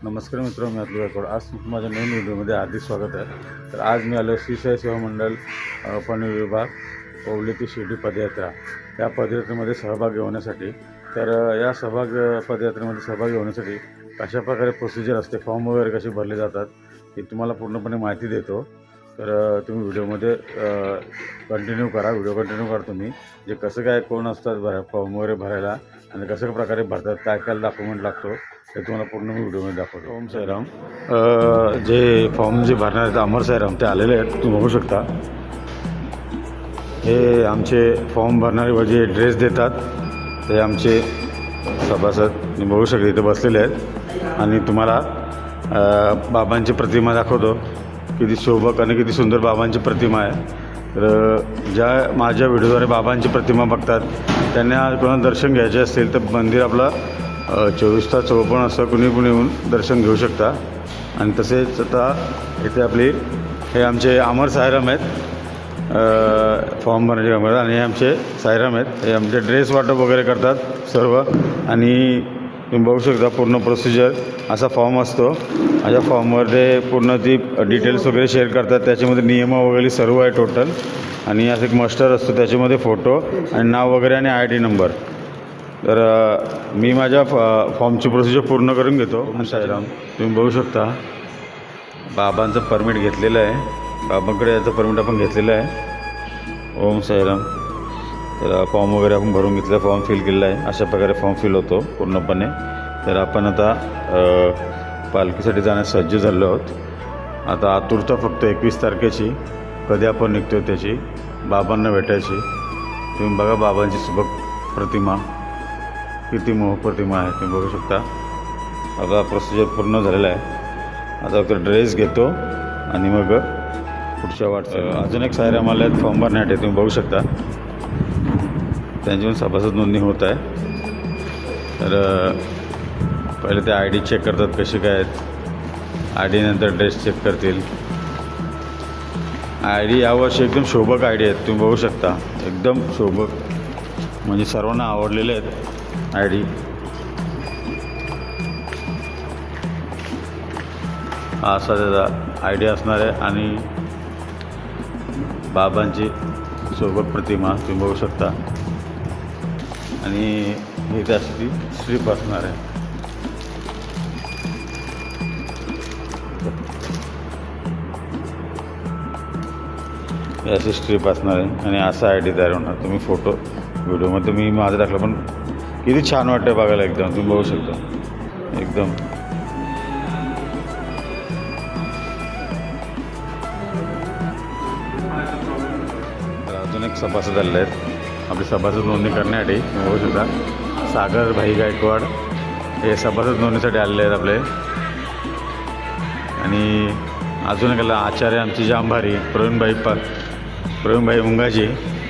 नमस्कार मित्रांनो, मी अतुल गायकवाड. आज माझ्या नवीन व्हिडिओमध्ये हार्दिक स्वागत आहे. तर आज मी आलो श्री साई सेवा मंडळ पनवेल विभाग पवले ते शिर्डी पदयात्रा या पदयात्रेमध्ये सहभागी होण्यासाठी. तर या पदयात्रेमध्ये सहभागी होण्यासाठी कशा प्रकारे प्रोसिजर असते, फॉर्म वगैरे कसे भरले जातात हे तुम्हाला पूर्णपणे माहिती देतो. तर तुम्ही व्हिडिओमध्ये कंटिन्यू करा. कंटिन्यू करा तुम्ही जे कसं काय कोण असतात फॉर्म वगैरे भरायला आणि कसं प्रकारे भरतात, काय काय डॉक्युमेंट लागतो ते तुम्हाला पूर्ण मी व्हिडिओमध्ये दाखवतो. ओम साईराम. जे फॉर्म जे भरणार आहेत अमर साईराम ते आलेले आहेत, तुम्ही बघू शकता. हे आमचे फॉर्म भरणारे जे ड्रेस देतात ते आमचे सभासद तुम्ही बघू शकता इथे बसलेले आहेत. आणि तुम्हाला बाबांची प्रतिमा दाखवतो. किती शोभक आणि किती सुंदर बाबांची प्रतिमा आहे. तर ज्या माझ्या व्हिडिओद्वारे बाबांची प्रतिमा बघतात त्यांना कोणाला दर्शन घ्यायचे असेल तर मंदिर आपलं 24 तास ओपन असं कुणी येऊन दर्शन घेऊ शकता. आणि तसेच आता इथे आपली हे आमचे अमर साईराम आहेत, फॉर्म भरण्याचे काम करतात. आणि हे आमचे साईराम आहेत, हे आमचे ड्रेस वाटप वगैरे करतात सर्व. आणि तुम्ही बघू शकता पूर्ण प्रोसिजर असा फॉर्म असतो. अशा फॉर्ममध्ये पूर्ण ती डिटेल्स वगैरे शेअर करतात. त्याच्यामध्ये नियम वगैरे सर्व आहे टोटल. आणि असं एक मस्टर असतो त्याच्यामध्ये फोटो आणि नाव वगैरे आणि ID नंबर. तर मी माझ्या फॉर्मची प्रोसिजर पूर्ण करून घेतो. साईराम तुम्ही बघू शकता बाबांचं परमिट घेतलेलं आहे, बाबांकडे याचं परमिट आपण घेतलेलं आहे. ओम साईराम. तर फॉर्म वगैरे आपण भरून घेतलं, फॉर्म फिल केलेला आहे. अशा प्रकारे फॉर्म फिल होतो पूर्णपणे. तर आपण आता पालखीसाठी जाण्यास सज्ज झालो आहोत. आता आतुरता फक्त 21 तारखेची कधी आपण निघतो त्याची, बाबांना भेटायची. तुम्ही बघा बाबांची सुबक प्रतिमा किती प्रतिमा आहे, तुम्ही बघू शकता. आता प्रोसिजर पूर्ण झालेला आहे. आता फक्त ड्रेस घेतो आणि मग पुढच्या वाटचाल. अजून एक साईराम आले आहेत फॉर्म भरण्यासाठी, तुम्ही बघू शकता. त्यांची पण सभासद नोंदणी होत आहे. तर पहिले ते ID चेक करतात कसे काय आहेत. ID नंतर ड्रेस चेक करतील. ID यावर्षी एकदम शोभक ID आहेत, तुम्ही बघू शकता. एकदम शोभक म्हणजे सर्वांना आवडलेले आहेत ID. असा त्याचा ID असणार आहे. आणि बाबांची शोभक प्रतिमा तुम्ही बघू शकता. आणि हे त्याची स्ट्रीप असणार आहे. अशी स्ट्रीप असणार आहे आणि असा ID तयार होणार. तुम्ही फोटो व्हिडिओमध्ये मी माझं टाकलं, पण किती छान वाटतं बघायला एकदम. तुम्ही बघू शकता एकदम. अजून एक सभासद आलेले आहेत आपली सभासद नोंदणी करण्यासाठी, तुम्ही बघू शकता. सागर भाई गायकवाड हे सभासद नोंदणीसाठी आलेले आहेत आपले. आणि अजून एक आचार्य आमची जांभारी प्रवीणभाई मुंगाजी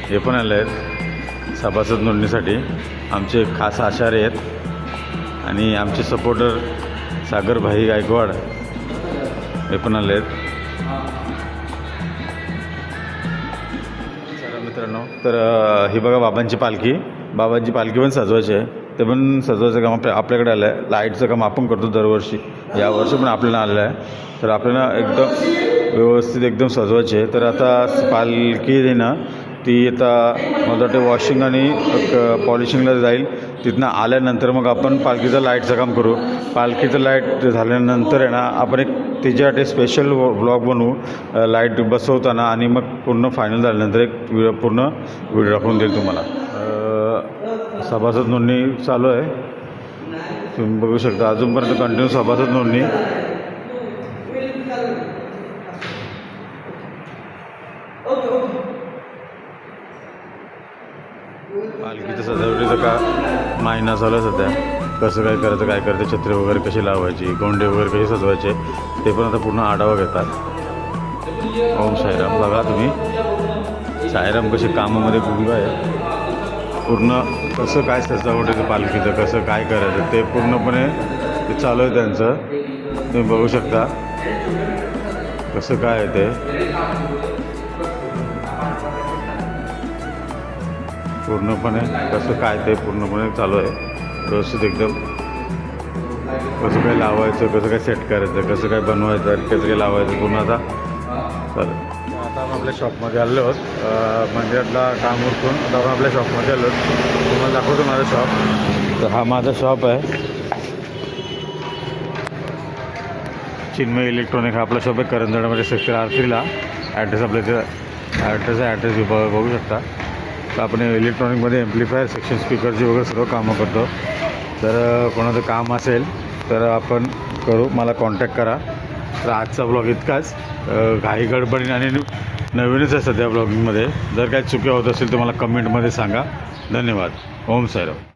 हे पण आले आहेत सभासद नोंदणीसाठी. आमचे खास आचार्य आहेत. आणि आमचे सपोर्टर सागर भाई गायकवाड हे पण आले आहेत. मित्रांनो, तर ही बघा बाबांची पालखी पण सजवायची आहे. ते पण सजवायचं काम आपल्याकडे आलं आहे. लाईटचं काम आपण करतो दरवर्षी, यावर्षी पण आपल्याला आलेलं आहे. तर आपल्याला एकदम व्यवस्थित एकदम सजवायची आहे. तर आता पालखी आहे ना, ती आता मला वाटते वॉशिंग आणि पॉलिशिंगला जाईल. तिथनं आल्यानंतर मग आपण पालखीचं लाईटचं काम करू. पालखीचं लाईट झाल्यानंतर आहे ना, आपण एक त्याच्यासाठी स्पेशल ब्लॉग बनवू लाईट बसवताना. आणि मग पूर्ण फायनल झाल्यानंतर एक पूर्ण व्हिडिओ दाखवून देईल तुम्हाला. सभासद नोंदणी चालू आहे, तुम्ही बघू शकता. अजूनपर्यंत कंटिन्यू सभासद नोंदणी. पालखीचं सजावटीचं का महिना झालं सध्या. कसं काय करायचं, छत्री वगैरे कशी लावायची, गोंडे वगैरे कसे सजवायचे ते पण आता पूर्ण आढावा घेतात. ओम साईराम. बघा तुम्ही साईराम कसे कामामध्ये गुंग आहे. पूर्ण कसं काय सजावटीचं पालखीचं कसं काय करायचं ते पूर्णपणे ते चालू आहे त्यांचं. तुम्ही बघू शकता कसं काय आहे ते. पूर्णपणे कसं काय ते पूर्णपणे चालू आहे व्यवस्थित एकदम. कसं काय लावायचं, कसं काय सेट करायचं, कसं काय बनवायचं आणि कसं काय लावायचं पूर्ण आता चालेल. आता आपण आपल्या शॉपमध्ये आलो आहोत, मंदिरातला काम उरकून आता आपण आपल्या शॉपमध्ये आलो आहोत. तुम्हाला दाखवतो माझं शॉप. तर हा माझा शॉप आहे, चिन्मय इलेक्ट्रॉनिक. हा आपला शॉप आहे करंजणामध्ये सेक्टर R3ला. ॲड्रेस आपल्या इथे ॲड्रेस बघू शकता. तर आपण इलेक्ट्रॉनिकमध्ये एम्प्लिफायर, सेक्शन स्पीकरची वगैरे सर्व कामं करतो. तर कोणाचं काम असेल तर आपण करू, मला कॉन्टॅक्ट करा. तर आजचा ब्लॉग इतकाच. घाई गडबडीने आणि नवीनच आहे सध्या ब्लॉगिंगमध्ये. जर काही चुक्या होत असेल तर मला कमेंटमध्ये सांगा. धन्यवाद. ओम साईराम.